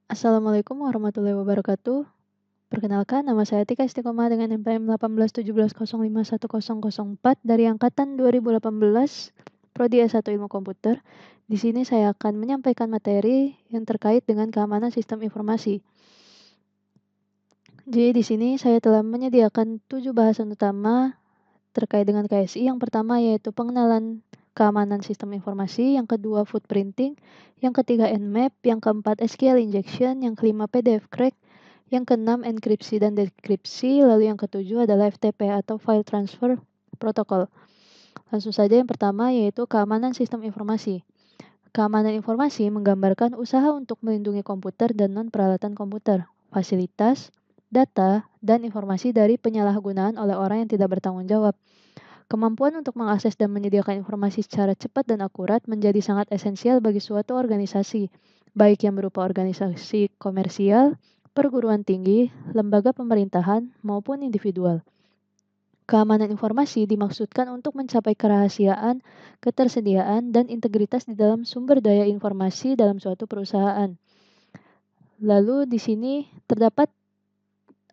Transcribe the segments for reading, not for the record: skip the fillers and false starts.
Assalamualaikum warahmatullahi wabarakatuh. Perkenalkan, nama saya Tika Istiqomah dengan NPM 1817000104 dari angkatan 2018, Prodi S1 Ilmu Komputer. Di sini saya akan menyampaikan materi yang terkait dengan keamanan sistem informasi. Jadi di sini saya telah menyediakan 7 bahasan utama terkait dengan KSI. Yang pertama yaitu pengenalan keamanan sistem informasi, yang kedua footprinting, yang ketiga Nmap, yang keempat SQL injection, yang kelima PDF crack, yang keenam enkripsi dan dekripsi, lalu yang ketujuh adalah FTP atau File Transfer Protocol. Langsung saja yang pertama yaitu keamanan sistem informasi. Keamanan informasi menggambarkan usaha untuk melindungi komputer dan non-peralatan komputer, fasilitas, data, dan informasi dari penyalahgunaan oleh orang yang tidak bertanggung jawab. Kemampuan untuk mengakses dan menyediakan informasi secara cepat dan akurat menjadi sangat esensial bagi suatu organisasi, baik yang berupa organisasi komersial, perguruan tinggi, lembaga pemerintahan, maupun individual. Keamanan informasi dimaksudkan untuk mencapai kerahasiaan, ketersediaan, dan integritas di dalam sumber daya informasi dalam suatu perusahaan. Lalu di sini terdapat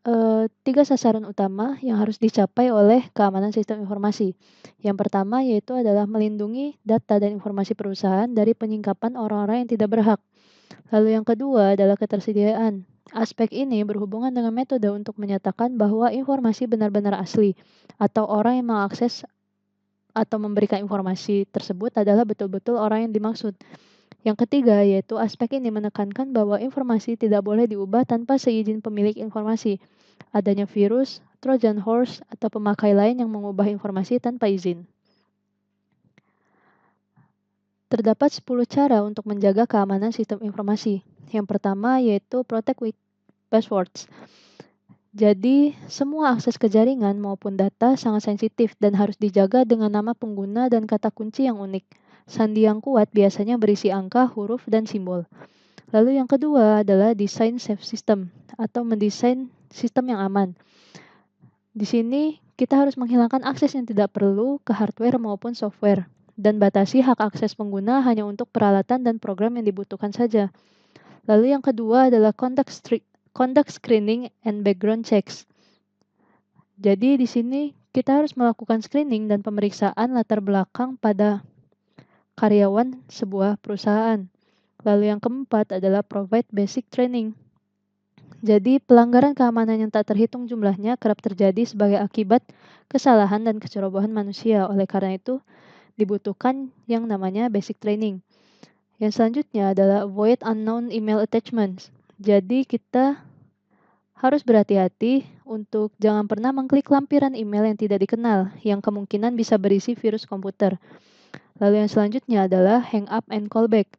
3 sasaran utama yang harus dicapai oleh keamanan sistem informasi. Yang pertama yaitu adalah melindungi data dan informasi perusahaan dari penyingkapan orang-orang yang tidak berhak. Lalu yang kedua adalah ketersediaan. Aspek ini berhubungan dengan metode untuk menyatakan bahwa informasi benar-benar asli atau orang yang mengakses atau memberikan informasi tersebut adalah betul-betul orang yang dimaksud. Yang ketiga yaitu aspek ini menekankan bahwa informasi tidak boleh diubah tanpa seizin pemilik informasi. Adanya virus, Trojan horse, atau pemakai lain yang mengubah informasi tanpa izin. Terdapat 10 cara untuk menjaga keamanan sistem informasi. Yang pertama yaitu protect with passwords. Jadi, semua akses ke jaringan maupun data sangat sensitif dan harus dijaga dengan nama pengguna dan kata kunci yang unik. Sandi yang kuat biasanya berisi angka, huruf, dan simbol. Lalu yang kedua adalah desain safe system atau mendesain sistem yang aman. Di sini kita harus menghilangkan akses yang tidak perlu ke hardware maupun software dan batasi hak akses pengguna hanya untuk peralatan dan program yang dibutuhkan saja. Lalu yang kedua adalah conduct screening and background checks. Jadi di sini kita harus melakukan screening dan pemeriksaan latar belakang pada karyawan sebuah perusahaan. Lalu yang keempat adalah provide basic training. Jadi, pelanggaran keamanan yang tak terhitung jumlahnya kerap terjadi sebagai akibat kesalahan dan kecerobohan manusia. Oleh karena itu, dibutuhkan yang namanya basic training. Yang selanjutnya adalah avoid unknown email attachments. Jadi, kita harus berhati-hati untuk jangan pernah mengklik lampiran email yang tidak dikenal, yang kemungkinan bisa berisi virus komputer. Lalu yang selanjutnya adalah hang up and call back.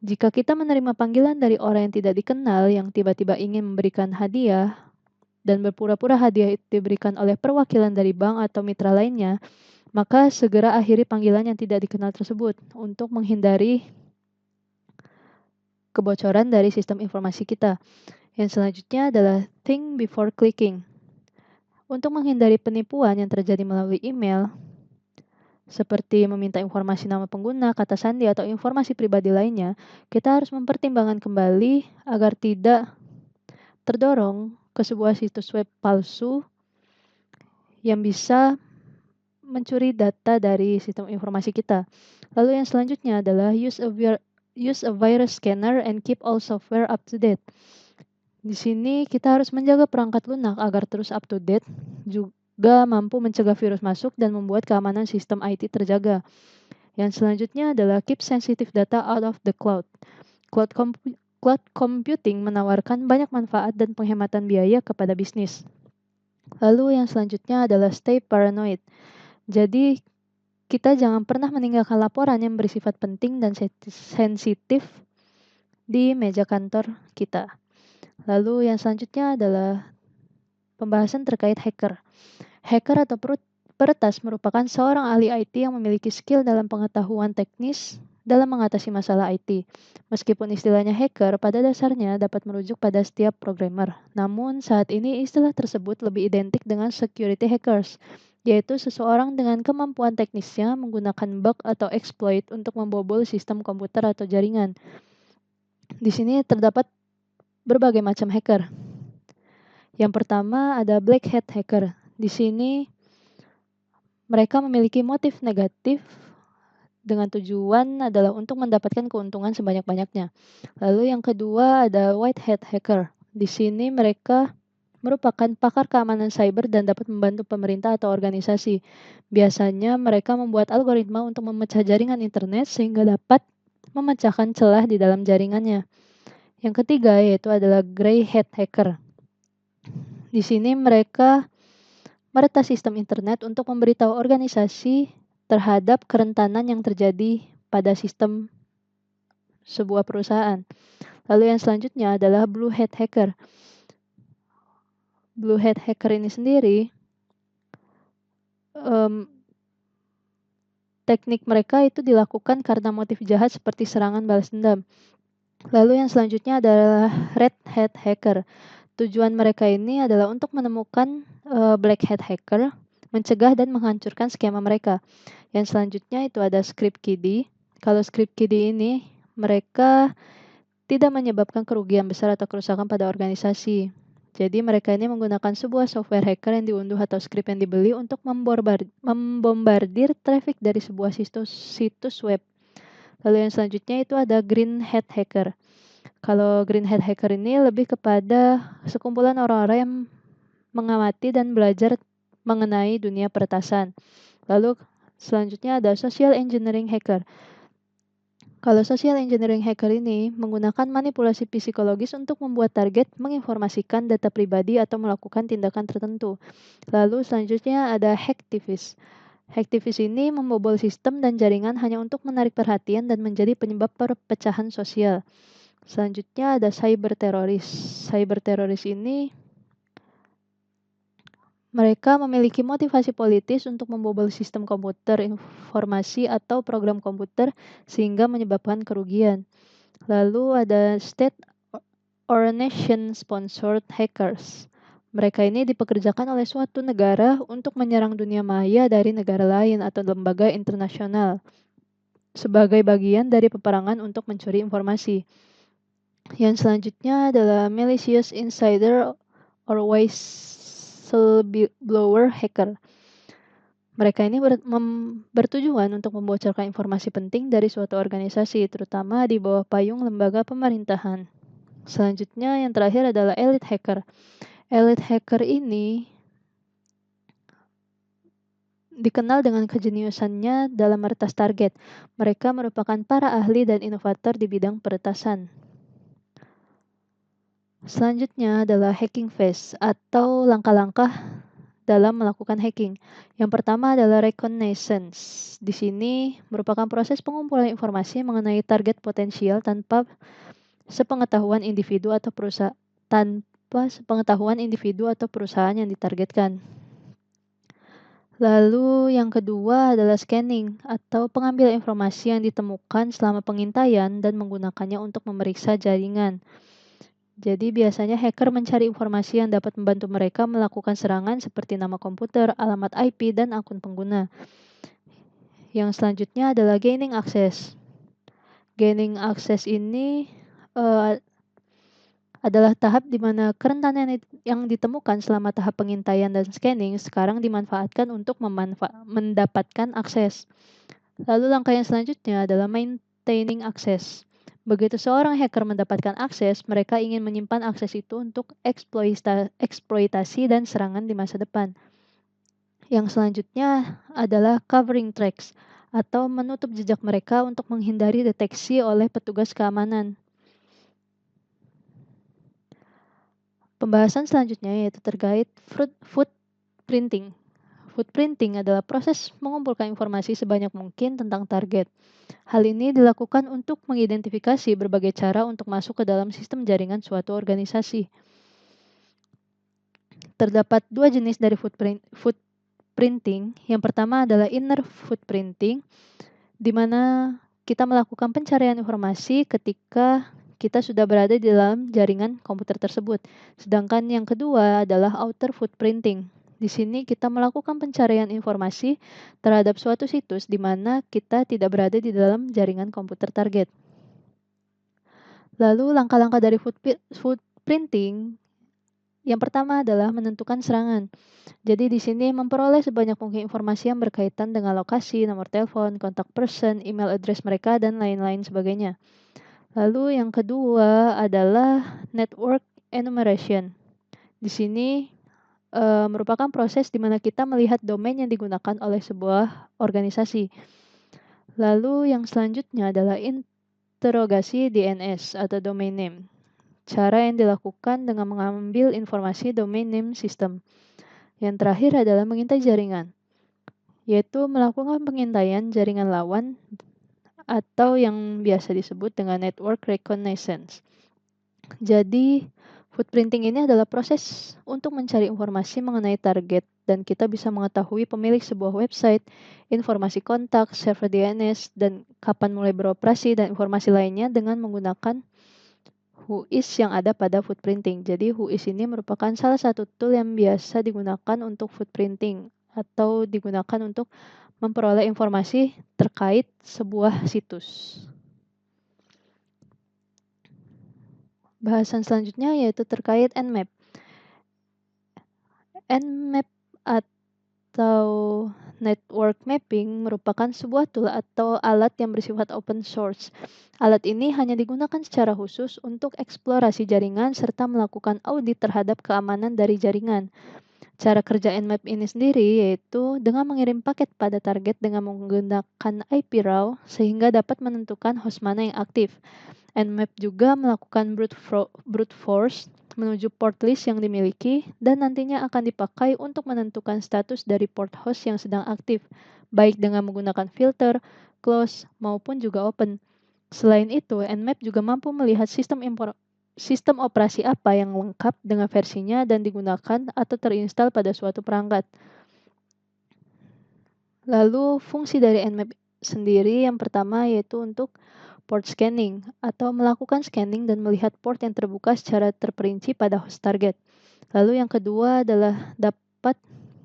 Jika kita menerima panggilan dari orang yang tidak dikenal yang tiba-tiba ingin memberikan hadiah dan berpura-pura hadiah itu diberikan oleh perwakilan dari bank atau mitra lainnya, maka segera akhiri panggilan yang tidak dikenal tersebut untuk menghindari kebocoran dari sistem informasi kita. Yang selanjutnya adalah think before clicking. Untuk menghindari penipuan yang terjadi melalui email, seperti meminta informasi nama pengguna, kata sandi, atau informasi pribadi lainnya, kita harus mempertimbangkan kembali agar tidak terdorong ke sebuah situs web palsu yang bisa mencuri data dari sistem informasi kita. Lalu yang selanjutnya adalah use a virus scanner and keep all software up to date. Di sini kita harus menjaga perangkat lunak agar terus up to date, juga mampu mencegah virus masuk dan membuat keamanan sistem IT terjaga. Yang selanjutnya adalah keep sensitive data out of the cloud. Cloud computing menawarkan banyak manfaat dan penghematan biaya kepada bisnis. Lalu yang selanjutnya adalah stay paranoid. Jadi kita jangan pernah meninggalkan laporan yang bersifat penting dan sensitif di meja kantor kita. Lalu yang selanjutnya adalah pembahasan terkait hacker. Hacker atau peretas merupakan seorang ahli IT yang memiliki skill dalam pengetahuan teknis dalam mengatasi masalah IT. Meskipun istilahnya hacker pada dasarnya dapat merujuk pada setiap programmer. Namun saat ini istilah tersebut lebih identik dengan security hackers, yaitu seseorang dengan kemampuan teknisnya menggunakan bug atau exploit untuk membobol sistem komputer atau jaringan. Di sini terdapat berbagai macam hacker. Yang pertama ada black hat hacker. Di sini mereka memiliki motif negatif dengan tujuan adalah untuk mendapatkan keuntungan sebanyak-banyaknya. Lalu yang kedua ada white hat hacker. Di sini mereka merupakan pakar keamanan cyber dan dapat membantu pemerintah atau organisasi. Biasanya mereka membuat algoritma untuk memecah jaringan internet sehingga dapat memecahkan celah di dalam jaringannya. Yang ketiga yaitu adalah grey hat hacker. Di sini mereka meretas sistem internet untuk memberitahu organisasi terhadap kerentanan yang terjadi pada sistem sebuah perusahaan. Lalu yang selanjutnya adalah blue hat hacker. Blue hat hacker ini sendiri teknik mereka itu dilakukan karena motif jahat seperti serangan balas dendam. Lalu yang selanjutnya adalah red hat hacker. Tujuan mereka ini adalah untuk menemukan black hat hacker, mencegah dan menghancurkan skema mereka. Yang selanjutnya itu ada script kiddie. Kalau script kiddie ini mereka tidak menyebabkan kerugian besar atau kerusakan pada organisasi. Jadi mereka ini menggunakan sebuah software hacker yang diunduh atau script yang dibeli untuk membombardir traffic dari sebuah situs web. Lalu yang selanjutnya itu ada green hat hacker. Kalau green hat hacker ini lebih kepada sekumpulan orang-orang yang mengamati dan belajar mengenai dunia peretasan. Lalu selanjutnya ada social engineering hacker. Kalau social engineering hacker ini menggunakan manipulasi psikologis untuk membuat target menginformasikan data pribadi atau melakukan tindakan tertentu. Lalu selanjutnya ada hacktivist. Hacktivist ini membobol sistem dan jaringan hanya untuk menarik perhatian dan menjadi penyebab perpecahan sosial. Selanjutnya ada cyber teroris. Cyber teroris ini mereka memiliki motivasi politis untuk membobol sistem komputer, informasi, atau program komputer sehingga menyebabkan kerugian. Lalu ada state or nation-sponsored hackers. Mereka ini dipekerjakan oleh suatu negara untuk menyerang dunia maya dari negara lain atau lembaga internasional sebagai bagian dari peperangan untuk mencuri informasi. Yang selanjutnya adalah malicious insider or whistleblower hacker. Mereka ini bertujuan untuk membocorkan informasi penting dari suatu organisasi, terutama di bawah payung lembaga pemerintahan. Selanjutnya yang terakhir adalah elite hacker. Elite hacker ini dikenal dengan kejeniusannya dalam meretas target. Mereka merupakan para ahli dan inovator di bidang peretasan. Selanjutnya adalah hacking phase atau langkah-langkah dalam melakukan hacking. Yang pertama adalah reconnaissance. Di sini merupakan proses pengumpulan informasi mengenai target potensial tanpa sepengetahuan individu atau perusahaan yang ditargetkan. Lalu yang kedua adalah scanning atau pengambilan informasi yang ditemukan selama pengintaian dan menggunakannya untuk memeriksa jaringan. Jadi biasanya hacker mencari informasi yang dapat membantu mereka melakukan serangan seperti nama komputer, alamat IP, dan akun pengguna. Yang selanjutnya adalah gaining access. Gaining access ini adalah tahap di mana kerentanan yang ditemukan selama tahap pengintaian dan scanning sekarang dimanfaatkan untuk mendapatkan akses. Lalu langkah yang selanjutnya adalah maintaining access. Begitu seorang hacker mendapatkan akses, mereka ingin menyimpan akses itu untuk eksploitasi dan serangan di masa depan. Yang selanjutnya adalah covering tracks atau menutup jejak mereka untuk menghindari deteksi oleh petugas keamanan. Pembahasan selanjutnya yaitu terkait footprinting. Footprinting adalah proses mengumpulkan informasi sebanyak mungkin tentang target. Hal ini dilakukan untuk mengidentifikasi berbagai cara untuk masuk ke dalam sistem jaringan suatu organisasi. Terdapat dua jenis dari footprinting. Yang pertama adalah inner footprinting, di mana kita melakukan pencarian informasi ketika kita sudah berada di dalam jaringan komputer tersebut. Sedangkan yang kedua adalah outer footprinting. Di sini kita melakukan pencarian informasi terhadap suatu situs di mana kita tidak berada di dalam jaringan komputer target. Lalu langkah-langkah dari footprinting yang pertama adalah menentukan serangan. Jadi di sini memperoleh sebanyak mungkin informasi yang berkaitan dengan lokasi, nomor telepon, kontak person, email address mereka, dan lain-lain sebagainya. Lalu yang kedua adalah network enumeration. Di sini merupakan proses di mana kita melihat domain yang digunakan oleh sebuah organisasi. Lalu yang selanjutnya adalah interogasi DNS atau domain name. Cara yang dilakukan dengan mengambil informasi domain name system. Yang terakhir adalah mengintai jaringan, yaitu melakukan pengintaian jaringan lawan atau yang biasa disebut dengan network reconnaissance. Jadi, footprinting ini adalah proses untuk mencari informasi mengenai target dan kita bisa mengetahui pemilik sebuah website, informasi kontak, server DNS, dan kapan mulai beroperasi dan informasi lainnya dengan menggunakan Whois yang ada pada footprinting. Jadi Whois ini merupakan salah satu tool yang biasa digunakan untuk footprinting atau digunakan untuk memperoleh informasi terkait sebuah situs. Bahasan selanjutnya yaitu terkait Nmap. Nmap atau network mapping merupakan sebuah tool atau alat yang bersifat open source. Alat ini hanya digunakan secara khusus untuk eksplorasi jaringan serta melakukan audit terhadap keamanan dari jaringan. Cara kerja Nmap ini sendiri yaitu dengan mengirim paket pada target dengan menggunakan IP raw sehingga dapat menentukan host mana yang aktif. Nmap juga melakukan brute force menuju port list yang dimiliki dan nantinya akan dipakai untuk menentukan status dari port host yang sedang aktif, baik dengan menggunakan filter, close, maupun juga open. Selain itu, Nmap juga mampu melihat sistem operasi apa yang lengkap dengan versinya dan digunakan atau terinstall pada suatu perangkat. Lalu, fungsi dari Nmap sendiri yang pertama yaitu untuk port scanning atau melakukan scanning dan melihat port yang terbuka secara terperinci pada host target. Lalu yang kedua adalah dapat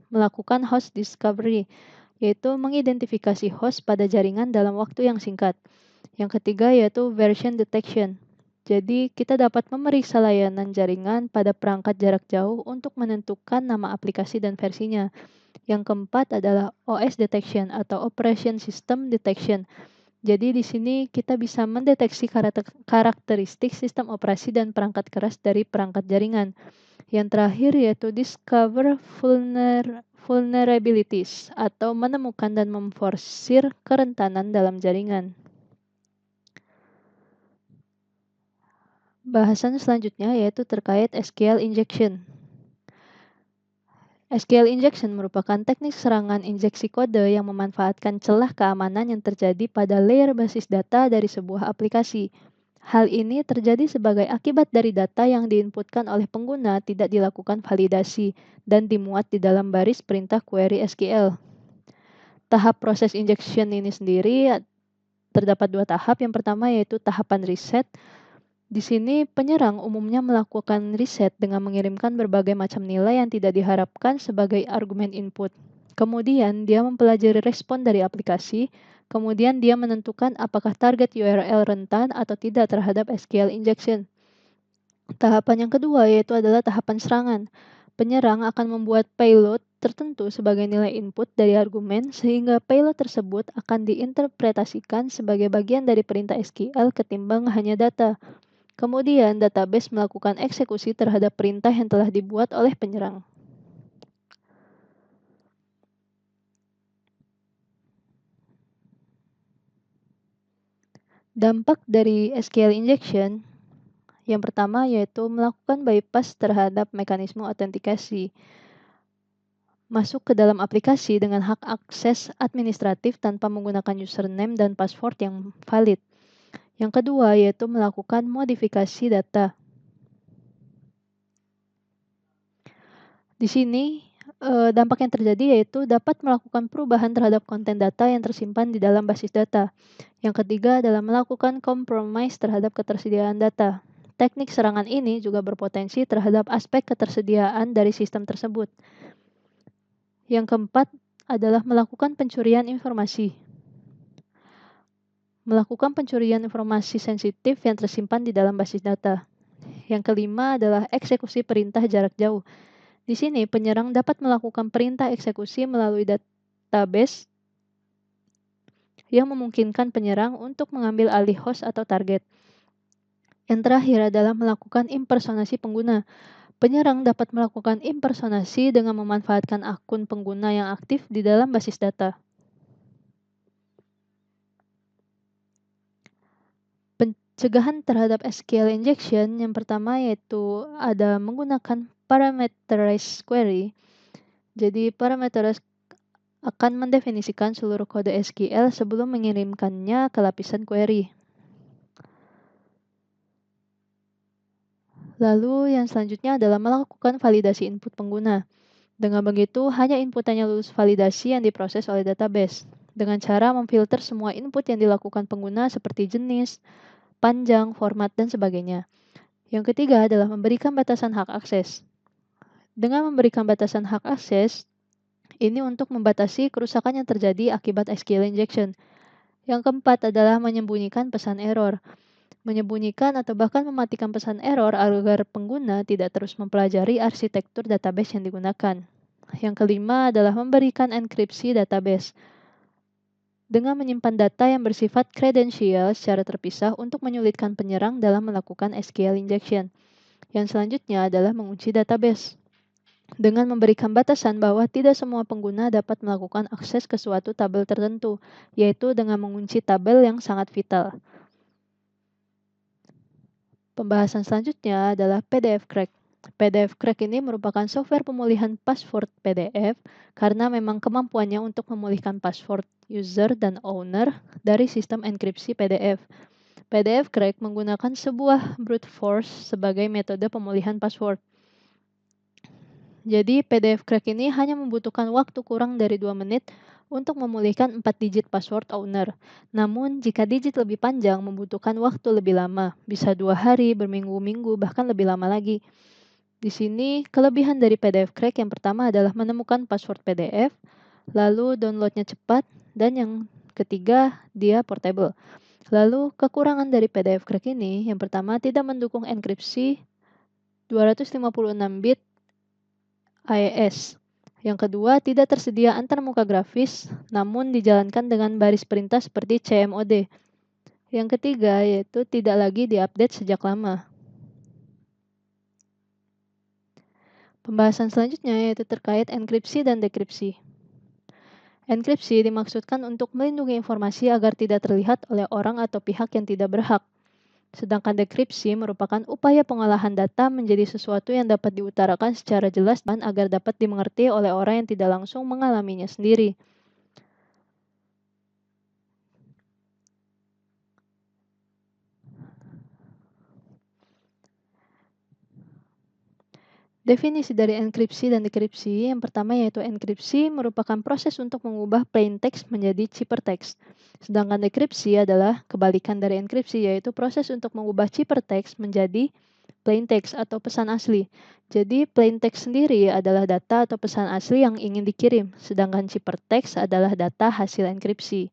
melakukan host discovery, yaitu mengidentifikasi host pada jaringan dalam waktu yang singkat. Yang ketiga yaitu version detection. Jadi kita dapat memeriksa layanan jaringan pada perangkat jarak jauh untuk menentukan nama aplikasi dan versinya. Yang keempat adalah OS detection atau operation system detection. Jadi di sini kita bisa mendeteksi karakteristik sistem operasi dan perangkat keras dari perangkat jaringan. Yang terakhir yaitu discover vulnerabilities atau menemukan dan memforsir kerentanan dalam jaringan. Bahasan selanjutnya yaitu terkait SQL injection. SQL injection merupakan teknik serangan injeksi kode yang memanfaatkan celah keamanan yang terjadi pada layer basis data dari sebuah aplikasi. Hal ini terjadi sebagai akibat dari data yang diinputkan oleh pengguna tidak dilakukan validasi dan dimuat di dalam baris perintah query SQL. Tahap proses injection ini sendiri terdapat dua tahap. Yang pertama yaitu tahapan reset. Di sini penyerang umumnya melakukan reset dengan mengirimkan berbagai macam nilai yang tidak diharapkan sebagai argumen input. Kemudian dia mempelajari respon dari aplikasi, kemudian dia menentukan apakah target URL rentan atau tidak terhadap SQL injection. Tahapan yang kedua yaitu adalah tahapan serangan. Penyerang akan membuat payload tertentu sebagai nilai input dari argumen sehingga payload tersebut akan diinterpretasikan sebagai bagian dari perintah SQL ketimbang hanya data. Kemudian, database melakukan eksekusi terhadap perintah yang telah dibuat oleh penyerang. Dampak dari SQL injection yang pertama yaitu melakukan bypass terhadap mekanisme autentikasi. Masuk ke dalam aplikasi dengan hak akses administratif tanpa menggunakan username dan password yang valid. Yang kedua yaitu melakukan modifikasi data. Di sini dampak yang terjadi yaitu dapat melakukan perubahan terhadap konten data yang tersimpan di dalam basis data. Yang ketiga adalah melakukan compromise terhadap ketersediaan data. Teknik serangan ini juga berpotensi terhadap aspek ketersediaan dari sistem tersebut. Yang keempat adalah melakukan pencurian informasi. Melakukan pencurian informasi sensitif yang tersimpan di dalam basis data. Yang kelima adalah eksekusi perintah jarak jauh. Di sini penyerang dapat melakukan perintah eksekusi melalui database yang memungkinkan penyerang untuk mengambil alih host atau target. Yang terakhir adalah melakukan impersonasi pengguna. Penyerang dapat melakukan impersonasi dengan memanfaatkan akun pengguna yang aktif di dalam basis data. Pencegahan terhadap SQL injection yang pertama yaitu ada menggunakan parameterized query. Jadi parameterized akan mendefinisikan seluruh kode SQL sebelum mengirimkannya ke lapisan query. Lalu yang selanjutnya adalah melakukan validasi input pengguna. Dengan begitu, hanya inputannya lulus validasi yang diproses oleh database. Dengan cara memfilter semua input yang dilakukan pengguna seperti jenis, panjang, format, dan sebagainya. Yang ketiga adalah memberikan batasan hak akses. Dengan memberikan batasan hak akses, ini untuk membatasi kerusakan yang terjadi akibat SQL injection. Yang keempat adalah menyembunyikan pesan error. Menyembunyikan atau bahkan mematikan pesan error agar pengguna tidak terus mempelajari arsitektur database yang digunakan. Yang kelima adalah memberikan enkripsi database. Dengan menyimpan data yang bersifat kredensial secara terpisah untuk menyulitkan penyerang dalam melakukan SQL injection. Yang selanjutnya adalah mengunci database. Dengan memberikan batasan bahwa tidak semua pengguna dapat melakukan akses ke suatu tabel tertentu, yaitu dengan mengunci tabel yang sangat vital. Pembahasan selanjutnya adalah PDF Crack. PDF Crack ini merupakan software pemulihan password PDF karena memang kemampuannya untuk memulihkan password user dan owner dari sistem enkripsi PDF. PDF Crack menggunakan sebuah brute force sebagai metode pemulihan password. Jadi PDF Crack ini hanya membutuhkan waktu kurang dari 2 menit untuk memulihkan 4 digit password owner. Namun, jika digit lebih panjang membutuhkan waktu lebih lama, bisa 2 hari, berminggu-minggu, bahkan lebih lama lagi. Di sini, kelebihan dari PDF Crack yang pertama adalah menemukan password PDF, lalu downloadnya cepat, dan yang ketiga, dia portable. Lalu, kekurangan dari PDF Crack ini, yang pertama tidak mendukung enkripsi 256 bit AES. Yang kedua, tidak tersedia antarmuka grafis, namun dijalankan dengan baris perintah seperti CMOD. Yang ketiga, yaitu tidak lagi diupdate sejak lama. Pembahasan selanjutnya yaitu terkait enkripsi dan dekripsi. Enkripsi dimaksudkan untuk melindungi informasi agar tidak terlihat oleh orang atau pihak yang tidak berhak. Sedangkan dekripsi merupakan upaya pengolahan data menjadi sesuatu yang dapat diutarakan secara jelas dan agar dapat dimengerti oleh orang yang tidak langsung mengalaminya sendiri. Definisi dari enkripsi dan dekripsi, yang pertama yaitu enkripsi merupakan proses untuk mengubah plain text menjadi ciphertext. Sedangkan dekripsi adalah kebalikan dari enkripsi, yaitu proses untuk mengubah ciphertext menjadi plain text atau pesan asli. Jadi plain text sendiri adalah data atau pesan asli yang ingin dikirim, sedangkan ciphertext adalah data hasil enkripsi.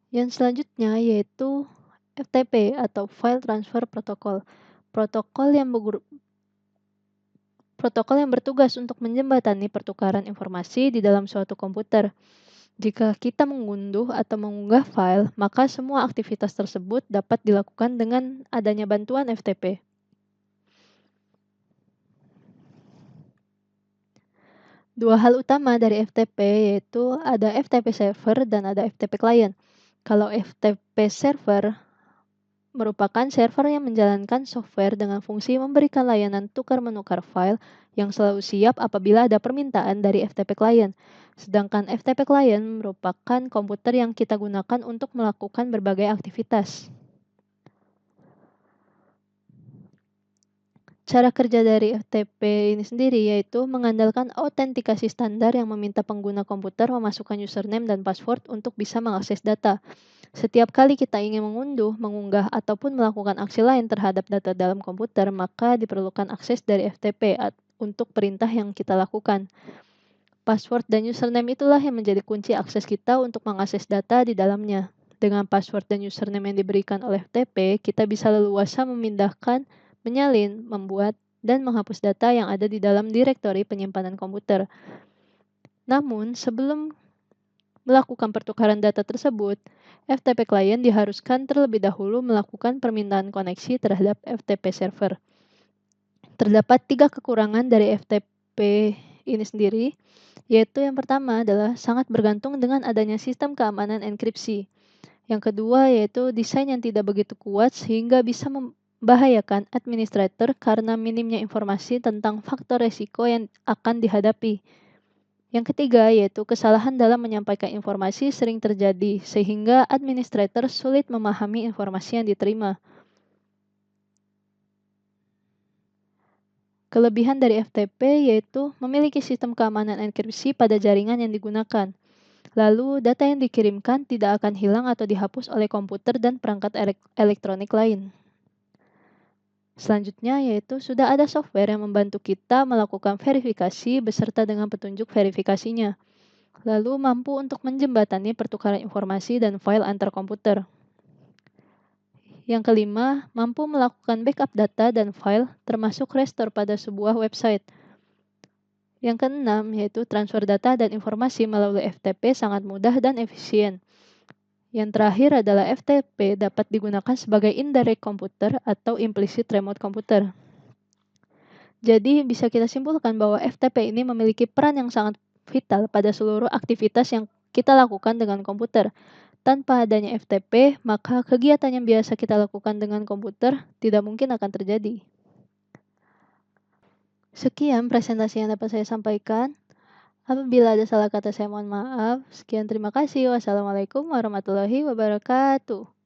Yang selanjutnya yaitu FTP atau File Transfer Protocol. Protokol yang bertugas untuk menjembatani pertukaran informasi di dalam suatu komputer. Jika kita mengunduh atau mengunggah file, maka semua aktivitas tersebut dapat dilakukan dengan adanya bantuan FTP. Dua hal utama dari FTP yaitu ada FTP server dan ada FTP client. Kalau FTP server merupakan server yang menjalankan software dengan fungsi memberikan layanan tukar-menukar file yang selalu siap apabila ada permintaan dari FTP client. Sedangkan FTP client merupakan komputer yang kita gunakan untuk melakukan berbagai aktivitas. Cara kerja dari FTP ini sendiri yaitu mengandalkan autentikasi standar yang meminta pengguna komputer memasukkan username dan password untuk bisa mengakses data. Setiap kali kita ingin mengunduh, mengunggah, ataupun melakukan aksi lain terhadap data dalam komputer, maka diperlukan akses dari FTP untuk perintah yang kita lakukan. Password dan username itulah yang menjadi kunci akses kita untuk mengakses data di dalamnya. Dengan password dan username yang diberikan oleh FTP, kita bisa leluasa memindahkan, menyalin, membuat, dan menghapus data yang ada di dalam direktori penyimpanan komputer. Namun, sebelum melakukan pertukaran data tersebut, FTP klien diharuskan terlebih dahulu melakukan permintaan koneksi terhadap FTP server. Terdapat 3 kekurangan dari FTP ini sendiri, yaitu yang pertama adalah sangat bergantung dengan adanya sistem keamanan enkripsi. Yang kedua yaitu desain yang tidak begitu kuat sehingga bisa membahayakan administrator karena minimnya informasi tentang faktor resiko yang akan dihadapi. Yang ketiga yaitu kesalahan dalam menyampaikan informasi sering terjadi sehingga administrator sulit memahami informasi yang diterima. Kelebihan dari FTP yaitu memiliki sistem keamanan enkripsi pada jaringan yang digunakan. Lalu, data yang dikirimkan tidak akan hilang atau dihapus oleh komputer dan perangkat elektronik lain. Selanjutnya yaitu sudah ada software yang membantu kita melakukan verifikasi beserta dengan petunjuk verifikasinya. Lalu mampu untuk menjembatani pertukaran informasi dan file antar komputer. Yang kelima, mampu melakukan backup data dan file termasuk restore pada sebuah website. Yang keenam, yaitu transfer data dan informasi melalui FTP sangat mudah dan efisien. Yang terakhir adalah FTP dapat digunakan sebagai indirect computer atau implicit remote computer. Jadi bisa kita simpulkan bahwa FTP ini memiliki peran yang sangat vital pada seluruh aktivitas yang kita lakukan dengan komputer. Tanpa adanya FTP, maka kegiatan yang biasa kita lakukan dengan komputer tidak mungkin akan terjadi. Sekian presentasi yang dapat saya sampaikan. Apabila ada salah kata saya mohon maaf. Sekian terima kasih. Wassalamualaikum warahmatullahi wabarakatuh.